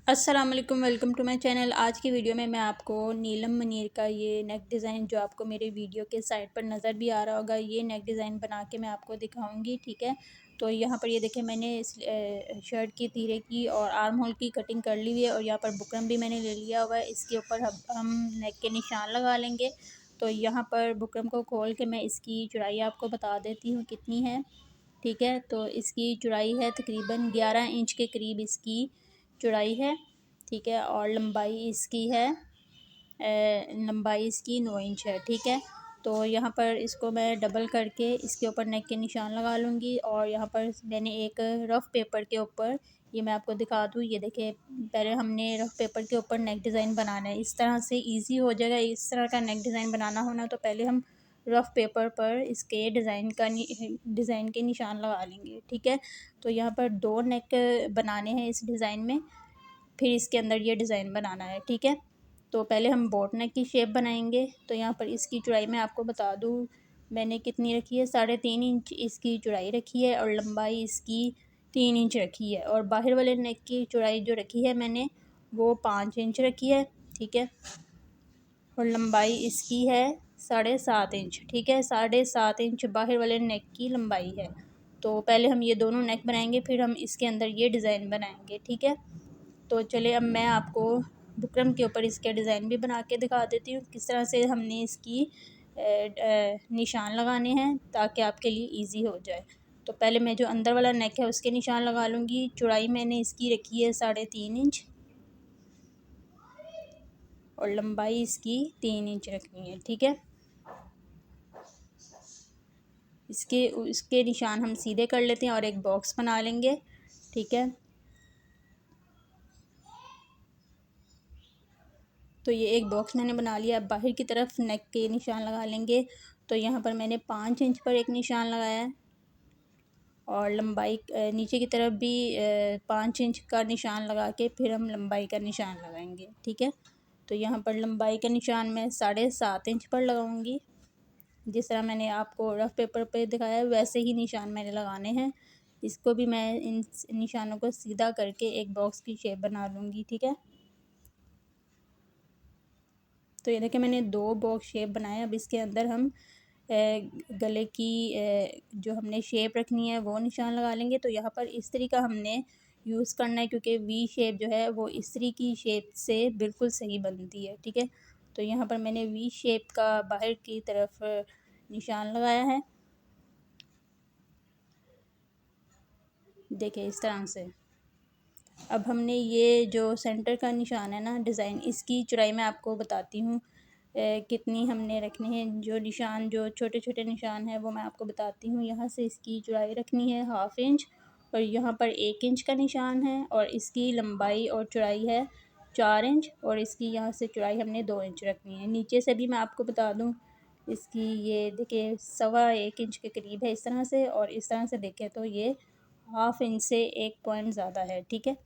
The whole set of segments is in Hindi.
अस्सलाम वालेकुम, वेलकम टू माय चैनल। आज की वीडियो में मैं आपको नीलम मनीर का ये नेक डिज़ाइन जो आपको मेरे वीडियो के साइड पर नज़र भी आ रहा होगा, ये नेक डिज़ाइन बना के मैं आपको दिखाऊंगी। ठीक है, तो यहाँ पर ये देखें, मैंने इस शर्ट की तीरे की और आर्म होल की कटिंग कर ली हुई है और यहाँ पर बुकरम भी मैंने ले लिया हुआ है। इसके ऊपर हम नेक के निशान लगा लेंगे। तो यहाँ पर बुकरम को खोल के मैं इसकी चौड़ाई आपको बता देती हूँ कितनी है। ठीक है, तो इसकी चौड़ाई है तकरीबन 11 इंच के करीब इसकी चौड़ाई है। ठीक है, और लंबाई इसकी है लंबाई इसकी 9 इंच है। ठीक है, तो यहाँ पर इसको मैं डबल करके इसके ऊपर नेक के निशान लगा लूँगी। और यहाँ पर मैंने एक रफ़ पेपर के ऊपर, ये मैं आपको दिखा दूँ, ये देखिए, पहले हमने रफ़ पेपर के ऊपर नेक डिज़ाइन बनाना है। इस तरह से इजी हो जाएगा। इस तरह का नेक डिज़ाइन बनाना होना तो पहले हम रफ़ पेपर पर इसके डिज़ाइन के निशान लगा लेंगे। ठीक है, तो यहाँ पर 2 नेक बनाने हैं इस डिज़ाइन में, फिर इसके अंदर ये डिज़ाइन बनाना है। ठीक है, तो पहले हम बोट नेक की शेप बनाएंगे। तो यहाँ पर इसकी चौड़ाई मैं आपको बता दूँ, मैंने कितनी रखी है, 3.5 इंच इसकी चौड़ाई रखी है और लंबाई इसकी 3 इंच रखी है। और बाहर वाले नेक की चौड़ाई जो रखी है मैंने, वो 5 इंच रखी है। ठीक है, और लंबाई इसकी है 7.5 इंच। ठीक है, 7.5 इंच बाहर वाले नेक की लंबाई है। तो पहले हम ये दोनों नेक बनाएंगे, फिर हम इसके अंदर ये डिज़ाइन बनाएंगे। ठीक है, तो चलिए अब मैं आपको बुकरम के ऊपर इसके डिज़ाइन भी बना के दिखा देती हूँ किस तरह से हमने इसकी निशान लगाने हैं, ताकि आपके लिए इजी हो जाए। तो पहले मैं जो अंदर वाला नेक है उसके निशान लगा लूँगी। चौड़ाई मैंने इसकी रखी है 3.5 इंच और लंबाई इसकी 3 इंच रखनी है। ठीक है, इसके निशान हम सीधे कर लेते हैं और एक बॉक्स बना लेंगे। ठीक है, तो ये एक बॉक्स मैंने बना लिया। अब बाहर की तरफ नेक के निशान लगा लेंगे। तो यहाँ पर मैंने 5 इंच पर एक निशान लगाया है और लंबाई नीचे की तरफ भी 5 इंच का निशान लगा के फिर हम लंबाई का निशान लगाएंगे। ठीक है, तो यहाँ पर लंबाई का निशान मैं 7.5 इंच पर लगाऊंगी। जिस तरह मैंने आपको रफ़ पेपर पे दिखाया है वैसे ही निशान मैंने लगाने हैं। इसको भी मैं इन निशानों को सीधा करके एक बॉक्स की शेप बना लूँगी। ठीक है, तो ये देखिए, मैंने 2 बॉक्स शेप बनाए। अब इसके अंदर हम गले की जो हमने शेप रखनी है वो निशान लगा लेंगे। तो यहाँ पर इस्त्री का हमने यूज़ करना है, क्योंकि वी शेप जो है वो इस्त्री की शेप से बिल्कुल सही बनती है। ठीक है, तो यहाँ पर मैंने वी शेप का बाहर की तरफ निशान लगाया है। देखिए इस तरह से। अब हमने ये जो सेंटर का निशान है ना डिज़ाइन, इसकी चौड़ाई मैं आपको बताती हूँ कितनी हमने रखनी है। जो निशान, जो छोटे छोटे निशान है वो मैं आपको बताती हूँ। यहाँ से इसकी चौड़ाई रखनी है 1/2 इंच और यहाँ पर 1 इंच का निशान है और इसकी लंबाई और चौड़ाई है 4 इंच और इसकी यहाँ से चौड़ाई हमने 2 इंच रखनी है। नीचे से भी मैं आपको बता दूँ, इसकी ये देखिए 1.25 इंच के करीब है इस तरह से, और इस तरह से देखें तो ये 1/2 इंच से 1 पॉइंट ज़्यादा है। ठीक है,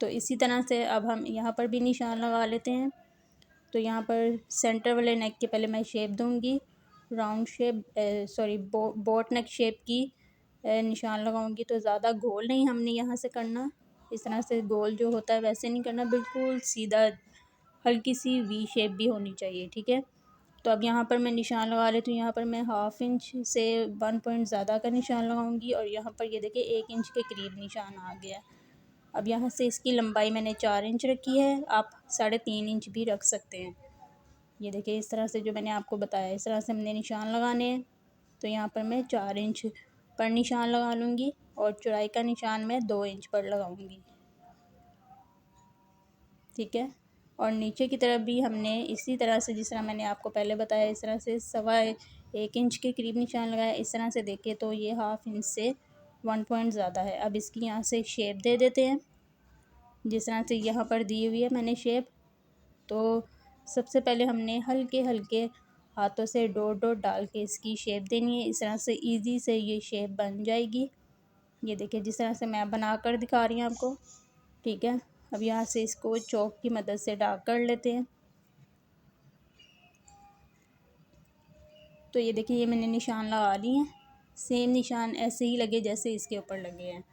तो इसी तरह से अब हम यहाँ पर भी निशान लगा लेते हैं। तो यहाँ पर सेंटर वाले नेक के पहले मैं शेप दूँगी, राउंड शेप, बोट नेक शेप की निशान लगाऊंगी। तो ज़्यादा गोल नहीं हमने यहाँ से करना, इस तरह से गोल जो होता है वैसे नहीं करना, बिल्कुल सीधा, हल्की सी वी शेप भी होनी चाहिए। ठीक है, तो अब यहाँ पर मैं निशान लगा लेती हूँ। यहाँ पर मैं 1/2 इंच से 1 पॉइंट ज़्यादा का निशान लगाऊंगी और यहाँ पर ये देखिए 1 इंच के करीब निशान आ गया। अब यहाँ से इसकी लंबाई मैंने 4 इंच रखी है, आप 3.5 इंच भी रख सकते हैं। ये देखिए इस तरह से, जो मैंने आपको बताया इस तरह से हमने निशान लगाने हैं। तो यहाँ पर मैं 4 इंच पर निशान लगा लूँगी और चौड़ाई का निशान मैं 2 इंच पर लगाऊँगी। ठीक है, और नीचे की तरफ भी हमने इसी तरह से, जिस तरह मैंने आपको पहले बताया, इस तरह से 1.25 इंच के करीब निशान लगाया। इस तरह से देखें तो ये 1/2 इंच से 1 पॉइंट ज़्यादा है। अब इसकी यहाँ से शेप दे देते हैं, जिस तरह से यहाँ पर दी हुई है मैंने शेप। तो सबसे पहले हमने हल्के हल्के हाथों से डॉट डॉट डाल के इसकी शेप देनी है। इस तरह से इजी से ये शेप बन जाएगी। ये देखिए जिस तरह से मैं बना कर दिखा रही हूँ आपको। ठीक है, अब यहाँ से इसको चॉक की मदद से डार्क कर लेते हैं। तो ये देखिए, ये मैंने निशान लगा लिए हैं। सेम निशान ऐसे ही लगे जैसे इसके ऊपर लगे हैं।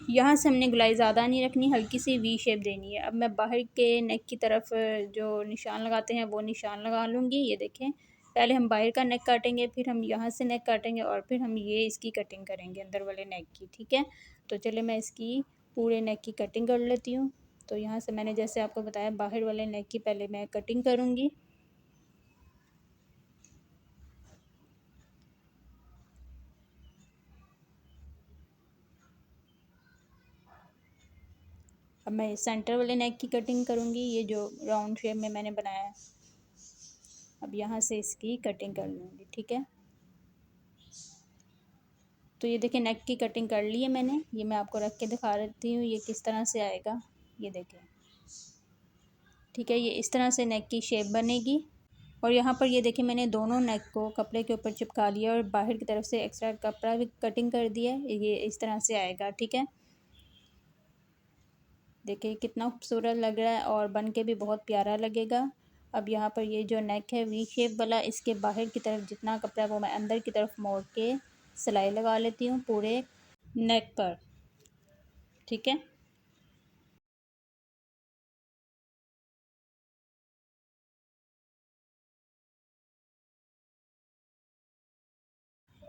यहाँ से हमने गुलाई ज़्यादा नहीं रखनी, हल्की सी वी शेप देनी है। अब मैं बाहर के नेक की तरफ जो निशान लगाते हैं वो निशान लगा लूँगी। ये देखें, पहले हम बाहर का नेक काटेंगे, फिर हम यहाँ से नेक काटेंगे और फिर हम ये इसकी कटिंग करेंगे अंदर वाले नेक की, ठीक है। तो चलिए मैं इसकी पूरे नेक की कटिंग कर लेती हूँ। तो यहाँ से मैंने जैसे आपको बताया बाहर वाले नेक की पहले मैं कटिंग करूँगी। अब मैं सेंटर वाले नेक की कटिंग करूँगी, ये जो राउंड शेप में मैंने बनाया है। अब यहाँ से इसकी कटिंग कर लूँगी, ठीक है। तो ये देखिए नेक की कटिंग कर ली है मैंने। ये मैं आपको रख के दिखा देती हूँ ये किस तरह से आएगा। ये देखें, ठीक है। ये इस तरह से नेक की शेप बनेगी। और यहाँ पर ये देखिए मैंने दोनों नेक को कपड़े के ऊपर चिपका लिया और बाहर की तरफ से एक्स्ट्रा कपड़ा भी कटिंग कर दिया है। ये इस तरह से आएगा, ठीक है। देखिए कितना खूबसूरत लग रहा है और बन के भी बहुत प्यारा लगेगा। अब यहाँ पर ये जो नेक है वी शेप वाला, इसके बाहर की तरफ जितना कपड़ा है वो मैं अंदर की तरफ मोड़ के सिलाई लगा लेती हूँ पूरे नेक पर, ठीक है।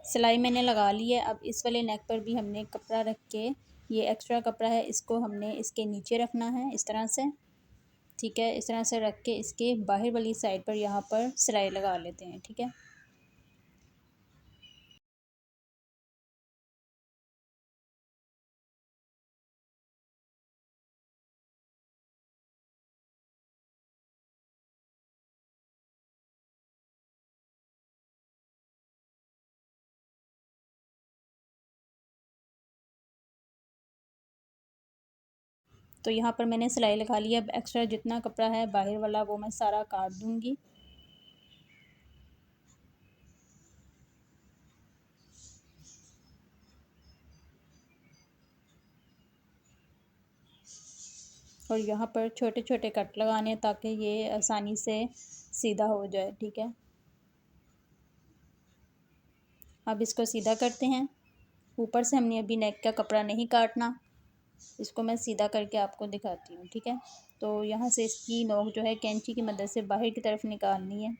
सिलाई मैंने लगा ली है। अब इस वाले नेक पर भी हमने कपड़ा रख के, ये एक्स्ट्रा कपड़ा है इसको हमने इसके नीचे रखना है इस तरह से, ठीक है। इस तरह से रख के इसके बाहर वाली साइड पर यहाँ पर सिलाई लगा लेते हैं, ठीक है। तो यहाँ पर मैंने सिलाई लगा ली है। अब एक्स्ट्रा जितना कपड़ा है बाहर वाला वो मैं सारा काट दूँगी। और यहाँ पर छोटे छोटे कट लगाने हैं ताकि ये आसानी से सीधा हो जाए, ठीक है। अब इसको सीधा करते हैं। ऊपर से हमने अभी नेक का कपड़ा नहीं काटना, इसको मैं सीधा करके आपको दिखाती हूँ, ठीक है। तो यहाँ से इसकी नोक जो है कैंची की मदद से बाहर की तरफ निकालनी है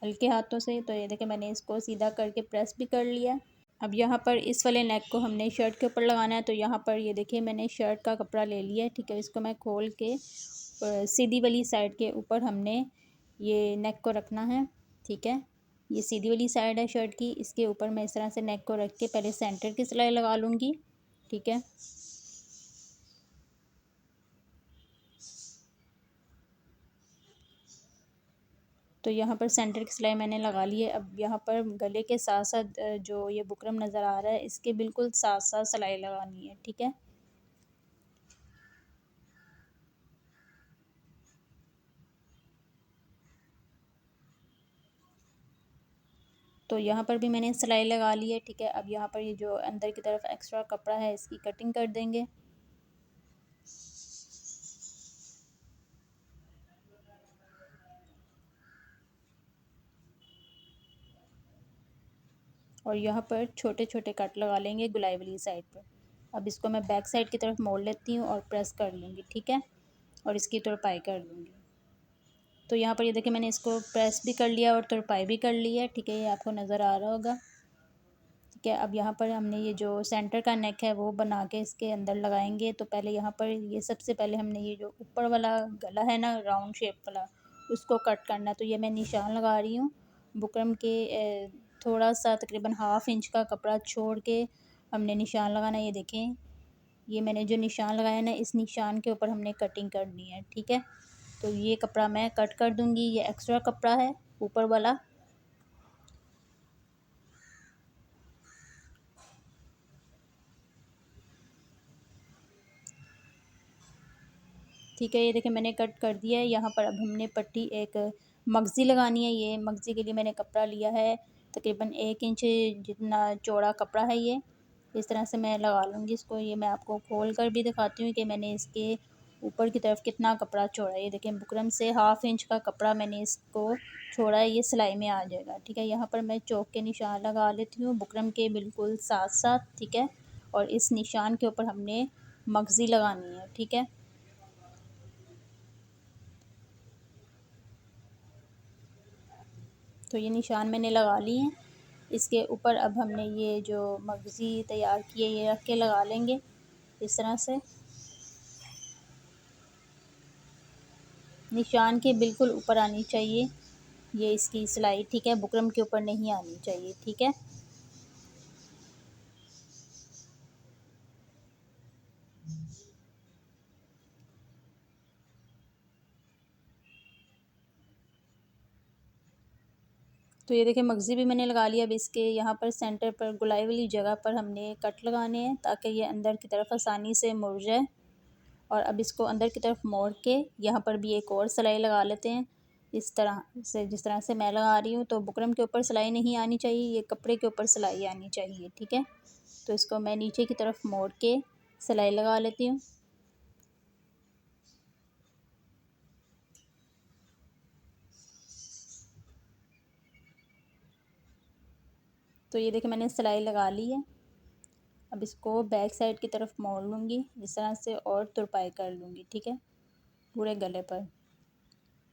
हल्के हाथों से। तो ये देखिए मैंने इसको सीधा करके प्रेस भी कर लिया। अब यहाँ पर इस वाले नेक को हमने शर्ट के ऊपर लगाना है। तो यहाँ पर ये देखिए मैंने शर्ट का कपड़ा ले लिया है, ठीक है। इसको मैं खोल के सीधी वाली साइड के ऊपर हमने ये नेक को रखना है, ठीक है। ये सीधी वाली साइड है शर्ट की, इसके ऊपर मैं इस तरह से नेक को रख के पहले सेंटर की सिलाई लगा लूँगी, ठीक है। तो यहाँ पर सेंटर की सिलाई मैंने लगा ली है। अब यहाँ पर गले के साथ साथ जो ये बुकरम नज़र आ रहा है इसके बिल्कुल साथ साथ सिलाई लगानी है, ठीक है। तो यहाँ पर भी मैंने सिलाई लगा ली है, ठीक है। अब यहाँ पर ये जो अंदर की तरफ एक्स्ट्रा कपड़ा है इसकी कटिंग कर देंगे। और यहाँ पर छोटे छोटे कट लगा लेंगे गुलाई वाली साइड पर। अब इसको मैं बैक साइड की तरफ मोड़ लेती हूँ और प्रेस कर लूँगी, ठीक है। और इसकी तुरपाई कर लूँगी। तो यहाँ पर ये देखिए मैंने इसको प्रेस भी कर लिया और तुरपाई भी कर ली है, ठीक है। ये आपको नज़र आ रहा होगा, ठीक है। अब यहाँ पर हमने ये जो सेंटर का नेक है वो बना के इसके अंदर लगाएंगे। तो पहले यहाँ पर ये सबसे पहले हमने ये जो ऊपर वाला गला है ना राउंड शेप वाला, उसको कट करना है। तो ये मैं निशान लगा रही हूँ बुकरम के थोड़ा सा तकरीबन 1/2 इंच का कपड़ा छोड़ के हमने निशान लगाना है। ये देखें, ये मैंने जो निशान लगाया ना इस निशान के ऊपर हमने कटिंग करनी है, ठीक है। तो ये कपड़ा मैं कट कर दूँगी, ये एक्स्ट्रा कपड़ा है ऊपर वाला। ठीक है, ये देखिए मैंने कट कर दिया है। यहाँ पर अब हमने पट्टी एक मगज़ी लगानी है। ये मगज़ी के लिए मैंने कपड़ा लिया है तकरीबन 1 इंच जितना चौड़ा कपड़ा है ये। इस तरह से मैं लगा लूँगी इसको। ये मैं आपको खोल कर भी दिखाती हूँ कि मैंने इसके ऊपर की तरफ कितना कपड़ा छोड़ा है। ये देखिए बुकरम से 1/2 इंच का कपड़ा मैंने इसको छोड़ा है, ये सिलाई में आ जाएगा, ठीक है। यहाँ पर मैं चौक के निशान लगा लेती हूँ बुकरम के बिल्कुल साथ साथ, ठीक है। और इस निशान के ऊपर हमने मगज़ी लगानी है, ठीक है। तो ये निशान मैंने लगा लिए हैं। इसके ऊपर अब हमने ये जो मगज़ी तैयार की है ये रख के लगा लेंगे इस तरह से। निशान के बिल्कुल ऊपर आनी चाहिए ये इसकी सिलाई, ठीक है, बुकरम के ऊपर नहीं आनी चाहिए, ठीक है। तो ये देखिए मगज़ी भी मैंने लगा लिया। अब इसके यहाँ पर सेंटर पर गुलाई वाली जगह पर हमने कट लगाने हैं ताकि ये अंदर की तरफ आसानी से मुड़ जाए। और अब इसको अंदर की तरफ मोड़ के यहाँ पर भी एक और सिलाई लगा लेते हैं इस तरह से, जिस तरह से मैं लगा रही हूँ। तो बुकरम के ऊपर सिलाई नहीं आनी चाहिए, ये कपड़े के ऊपर सिलाई आनी चाहिए, ठीक है। तो इसको मैं नीचे की तरफ मोड़ के सिलाई लगा लेती हूँ। तो ये देखिए मैंने सिलाई लगा ली है। अब इसको बैक साइड की तरफ मोड़ लूँगी इस तरह से और तुरपाई कर लूँगी, ठीक है, पूरे गले पर।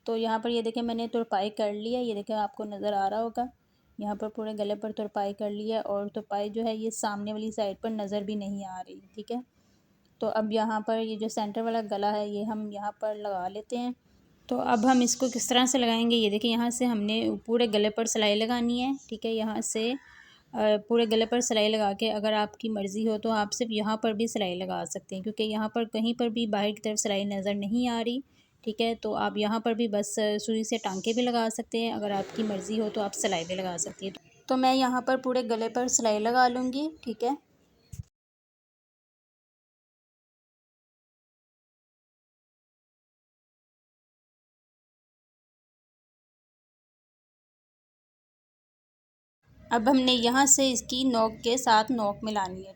तो यहाँ पर ये देखिए मैंने तुरपाई कर लिया, ये देखिए आपको नज़र आ रहा होगा। यहाँ पर पूरे गले पर तुरपाई कर लिया और तुरपाई जो है ये सामने वाली साइड पर नज़र भी नहीं आ रही, ठीक है। तो अब यहाँ पर ये जो सेंटर वाला गला है ये हम यहाँ पर लगा लेते हैं। तो अब हम इसको किस तरह से लगाएंगे, ये देखिए यहाँ से हमने पूरे गले पर सिलाई लगानी है, ठीक है। यहाँ से पूरे गले पर सिलाई लगा के अगर आपकी मर्ज़ी हो तो आप सिर्फ यहाँ पर भी सिलाई लगा सकते हैं, क्योंकि यहाँ पर कहीं पर भी बाहर की तरफ सिलाई नज़र नहीं आ रही, ठीक है। तो आप यहाँ पर भी बस सुई से टांके भी लगा सकते हैं, अगर आपकी मर्ज़ी हो तो आप सिलाई भी लगा सकती हैं। तो मैं यहाँ पर पूरे गले पर सिलाई लगा लूँगी, ठीक है। अब हमने यहाँ से इसकी नोक के साथ नोक मिलानी है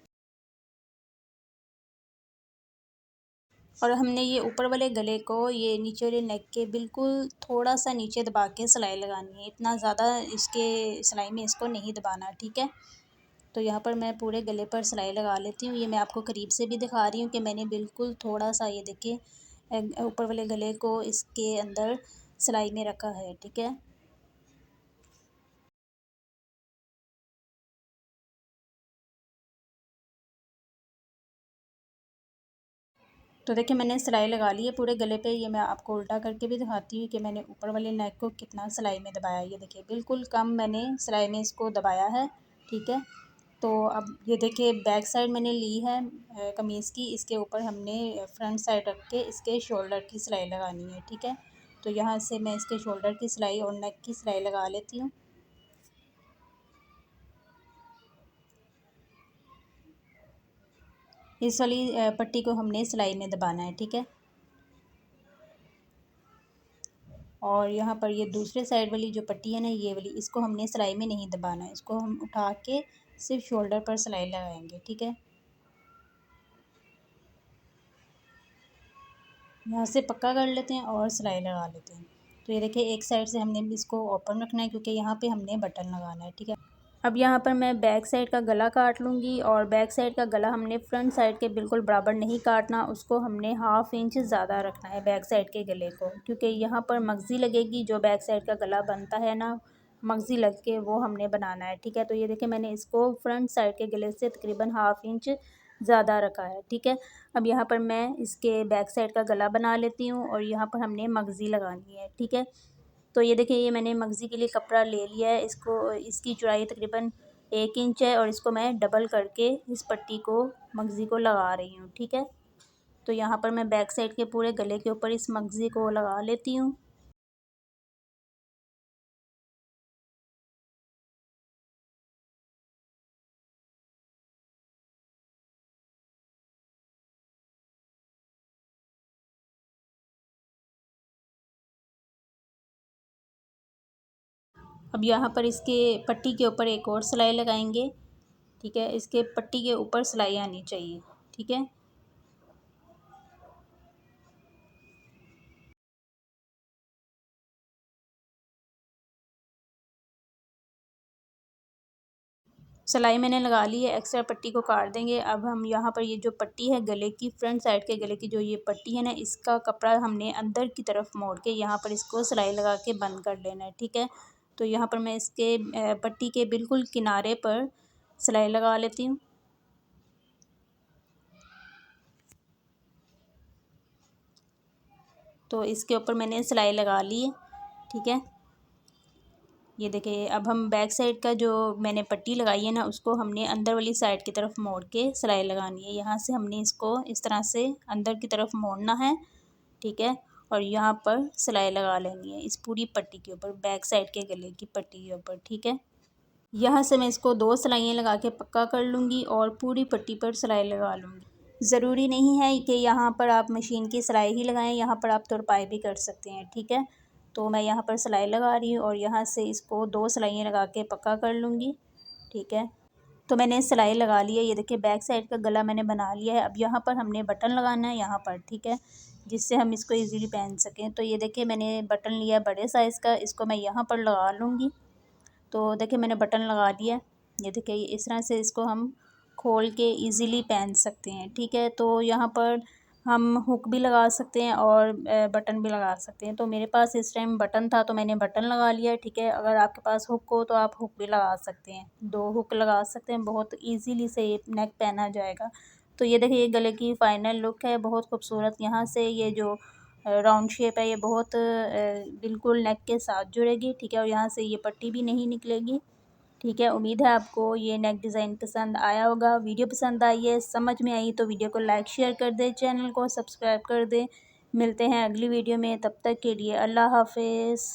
और हमने ये ऊपर वाले गले को ये नीचे वाले नेक के बिल्कुल थोड़ा सा नीचे दबा के सिलाई लगानी है, इतना ज़्यादा इसके सिलाई में इसको नहीं दबाना, ठीक है। तो यहाँ पर मैं पूरे गले पर सिलाई लगा लेती हूँ। ये मैं आपको करीब से भी दिखा रही हूँ कि मैंने बिल्कुल थोड़ा सा ये देखिए ऊपर वाले गले को इसके अंदर सिलाई में रखा है, ठीक है। तो देखिए मैंने सिलाई लगा ली है पूरे गले पे। ये मैं आपको उल्टा करके भी दिखाती हूँ कि मैंने ऊपर वाले नेक को कितना सिलाई में दबाया। ये देखिए बिल्कुल कम मैंने सिलाई में इसको दबाया है, ठीक है। तो अब ये देखिए बैक साइड मैंने ली है कमीज़ की, इसके ऊपर हमने फ्रंट साइड रख के इसके शोल्डर की सिलाई लगानी है, ठीक है। तो यहाँ से मैं इसके शोल्डर की सिलाई और नेक की सिलाई लगा लेती हूँ। इस वाली पट्टी को हमने सिलाई में दबाना है, ठीक है। और यहाँ पर ये दूसरे साइड वाली जो पट्टी है ना ये वाली, इसको हमने सिलाई में नहीं दबाना है, इसको हम उठा के सिर्फ शोल्डर पर सिलाई लगाएंगे, ठीक है। यहाँ से पक्का कर लेते हैं और सिलाई लगा लेते हैं। तो ये देखिए एक साइड से हमने इसको ओपन रखना है क्योंकि यहाँ पे हमने बटन लगाना है, ठीक है। अब यहाँ पर मैं बैक साइड का गला काट लूँगी और बैक साइड का गला हमने फ्रंट साइड के बिल्कुल बराबर नहीं काटना, उसको हमने 1/2 इंच ज़्यादा रखना है बैक साइड के गले को, क्योंकि यहाँ पर मगज़ी लगेगी। जो बैक साइड का गला बनता है ना मगज़ी लग के, वो हमने बनाना है, ठीक है। तो ये देखिए मैंने इसको फ्रंट साइड के गले से तकरीबन 1/2 इंच ज़्यादा रखा है, ठीक है। अब यहाँ पर मैं इसके बैक साइड का गला बना लेती हूँ और यहाँ पर हमने मगज़ी लगानी है, ठीक है। तो ये देखिए ये मैंने मगज़ी के लिए कपड़ा ले लिया है, इसको इसकी चौड़ाई तकरीबन 1 इंच है और इसको मैं डबल करके इस पट्टी को मगज़ी को लगा रही हूँ, ठीक है। तो यहाँ पर मैं बैक साइड के पूरे गले के ऊपर इस मगज़ी को लगा लेती हूँ। अब यहाँ पर इसके पट्टी के ऊपर एक और सिलाई लगाएंगे, ठीक है। इसके पट्टी के ऊपर सिलाई आनी चाहिए, ठीक है। सिलाई मैंने लगा ली है, एक्स्ट्रा पट्टी को काट देंगे। अब हम यहाँ पर ये जो पट्टी है गले की, फ्रंट साइड के गले की जो ये पट्टी है ना, इसका कपड़ा हमने अंदर की तरफ मोड़ के यहाँ पर इसको सिलाई लगा के बंद कर लेना है, ठीक है। तो यहाँ पर मैं इसके पट्टी के बिल्कुल किनारे पर सिलाई लगा लेती हूँ। तो इसके ऊपर मैंने सिलाई लगा ली है, ठीक है। ये देखिए, अब हम बैक साइड का जो मैंने पट्टी लगाई है ना, उसको हमने अंदर वाली साइड की तरफ मोड़ के सिलाई लगानी है। यहाँ से हमने इसको इस तरह से अंदर की तरफ मोड़ना है, ठीक है। और यहाँ पर सिलाई लगा लेनी है इस पूरी पट्टी के ऊपर, बैक साइड के गले की पट्टी के ऊपर, ठीक है। यहाँ से मैं इसको 2 सिलाइयाँ लगा के पक्का कर लूँगी और पूरी पट्टी पर सिलाई लगा लूँगी। ज़रूरी नहीं है कि यहाँ पर आप मशीन की सिलाई ही लगाएं, यहाँ पर आप तुरपाई भी कर सकते हैं, ठीक है। तो मैं यहाँ पर सिलाई लगा रही हूँ और यहाँ से इसको 2 सिलाइयाँ लगा के पक्का कर लूँगी, ठीक है। तो मैंने सिलाई लगा ली है, ये देखिए बैक साइड का गला मैंने बना लिया है। अब यहाँ पर हमने बटन लगाना है यहाँ पर, ठीक है, जिससे हम इसको ईज़िली पहन सकें। तो ये देखिए मैंने बटन लिया बड़े साइज़ का, इसको मैं यहाँ पर लगा लूँगी। तो देखिए मैंने बटन लगा दिया, ये देखिए इस तरह से इसको हम खोल के इजीली पहन सकते हैं, ठीक है। तो यहाँ पर हम हुक भी लगा सकते हैं और बटन भी लगा सकते हैं। तो मेरे पास इस टाइम बटन था तो मैंने बटन लगा लिया, ठीक है। अगर आपके पास हुक हो तो आप हुक भी लगा सकते हैं, 2 हुक लगा सकते हैं, बहुत ईजीली से ये नेक पहना जाएगा। तो ये देखिए ये गले की फ़ाइनल लुक है, बहुत खूबसूरत। यहाँ से ये जो राउंड शेप है ये बहुत बिल्कुल नेक के साथ जुड़ेगी, ठीक है। और यहाँ से ये पट्टी भी नहीं निकलेगी, ठीक है। उम्मीद है आपको ये नेक डिज़ाइन पसंद आया होगा। वीडियो पसंद आई है, समझ में आई तो वीडियो को लाइक शेयर कर दें, चैनल को सब्सक्राइब कर दें। मिलते हैं अगली वीडियो में, तब तक के लिए अल्लाह हाफ़िज़।